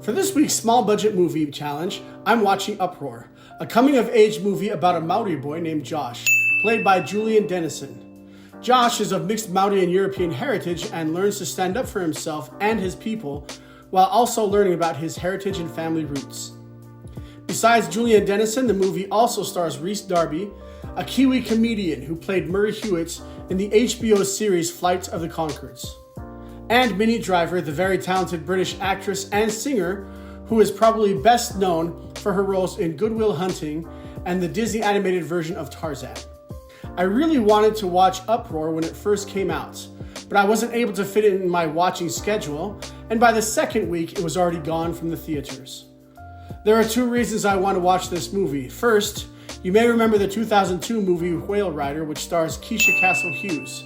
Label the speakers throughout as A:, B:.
A: For this week's small budget movie challenge, I'm watching Uproar, a coming-of-age movie about a Maori boy named Josh, played by Julian Dennison. Josh is of mixed Maori and European heritage and learns to stand up for himself and his people while also learning about his heritage and family roots. Besides Julian Dennison, the movie also stars Rhys Darby, a Kiwi comedian who played Murray Hewitt in the HBO series Flight of the Conchords, and Minnie Driver, the very talented British actress and singer who is probably best known for her roles in Good Will Hunting and the Disney animated version of Tarzan. I really wanted to watch Uproar when it first came out, but I wasn't able to fit it in my watching schedule, and by the second week it was already gone from the theaters. There are two reasons I want to watch this movie. First, you may remember the 2002 movie Whale Rider, which stars Keisha Castle Hughes.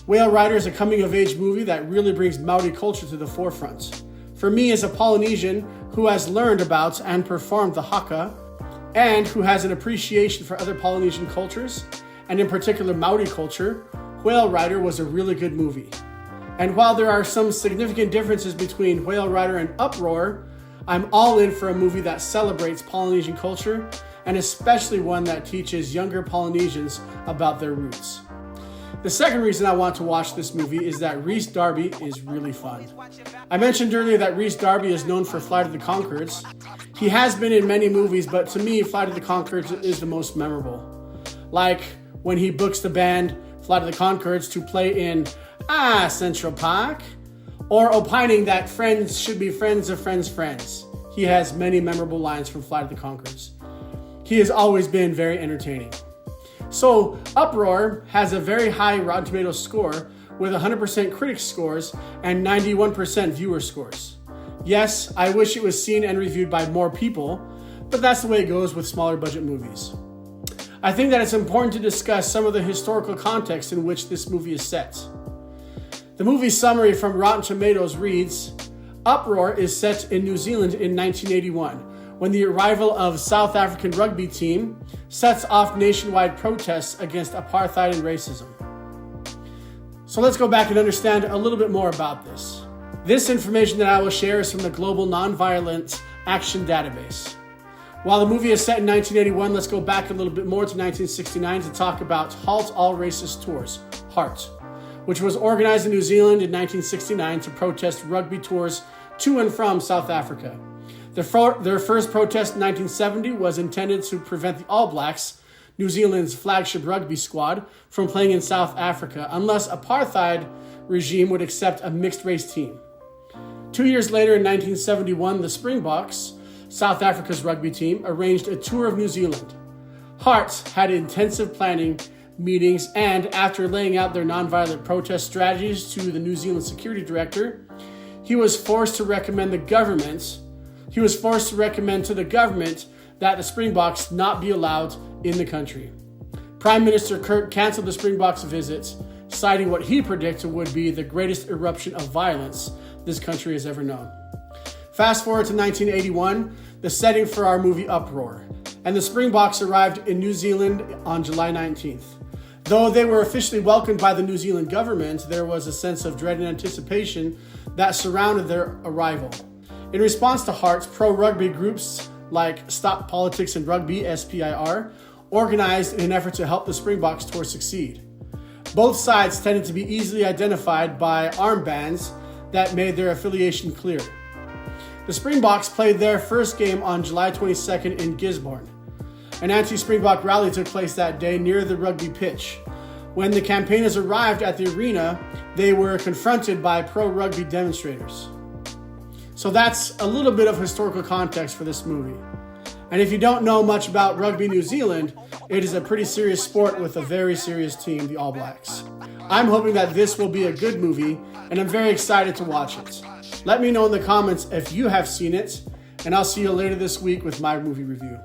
A: Whale Rider is a coming-of-age movie that really brings Maori culture to the forefront. For me, as a Polynesian who has learned about and performed the haka, and who has an appreciation for other Polynesian cultures, and in particular Maori culture, Whale Rider was a really good movie. And while there are some significant differences between Whale Rider and Uproar, I'm all in for a movie that celebrates Polynesian culture, and especially one that teaches younger Polynesians about their roots. The second reason I want to watch this movie is that Rhys Darby is really fun. I mentioned earlier that Rhys Darby is known for Flight of the Conchords. He has been in many movies, but to me, Flight of the Conchords is the most memorable. Like when he books the band Flight of the Conchords to play in Central Park, or opining that friends should be friends of friends' friends. He has many memorable lines from Flight of the Conchords. He has always been very entertaining. So, Uproar has a very high Rotten Tomatoes score with 100% critics scores and 91% viewer scores. Yes, I wish it was seen and reviewed by more people, but that's the way it goes with smaller budget movies. I think that it's important to discuss some of the historical context in which this movie is set. The movie summary from Rotten Tomatoes reads, Uproar is set in New Zealand in 1981, when the arrival of South African rugby team sets off nationwide protests against apartheid and racism. So let's go back and understand a little bit more about this. This information that I will share is from the Global Nonviolent Action Database. While the movie is set in 1981, let's go back a little bit more to 1969 to talk about Halt All Racist Tours, HART, which was organized in New Zealand in 1969 to protest rugby tours to and from South Africa. Their first protest in 1970 was intended to prevent the All Blacks, New Zealand's flagship rugby squad, from playing in South Africa unless apartheid regime would accept a mixed-race team. 2 years later, in 1971, the Springboks, South Africa's rugby team, arranged a tour of New Zealand. HART had intensive planning meetings, and after laying out their nonviolent protest strategies to the New Zealand security director, he was forced to recommend to the government that the Springboks not be allowed in the country. Prime Minister Kirk canceled the Springboks' visit, citing what he predicted would be the greatest eruption of violence this country has ever known. Fast forward to 1981, the setting for our movie Uproar, and the Springboks arrived in New Zealand on July 19th. Though they were officially welcomed by the New Zealand government, there was a sense of dread and anticipation that surrounded their arrival. In response to HART, pro-rugby groups like Stop Politics and Rugby, SPIR, organized in an effort to help the Springboks tour succeed. Both sides tended to be easily identified by armbands that made their affiliation clear. The Springboks played their first game on July 22nd in Gisborne. An anti-Springbok rally took place that day near the rugby pitch. When the campaigners arrived at the arena, they were confronted by pro-rugby demonstrators. So that's a little bit of historical context for this movie. And if you don't know much about Rugby New Zealand, it is a pretty serious sport with a very serious team, the All Blacks. I'm hoping that this will be a good movie, and I'm very excited to watch it. Let me know in the comments if you have seen it, and I'll see you later this week with my movie review.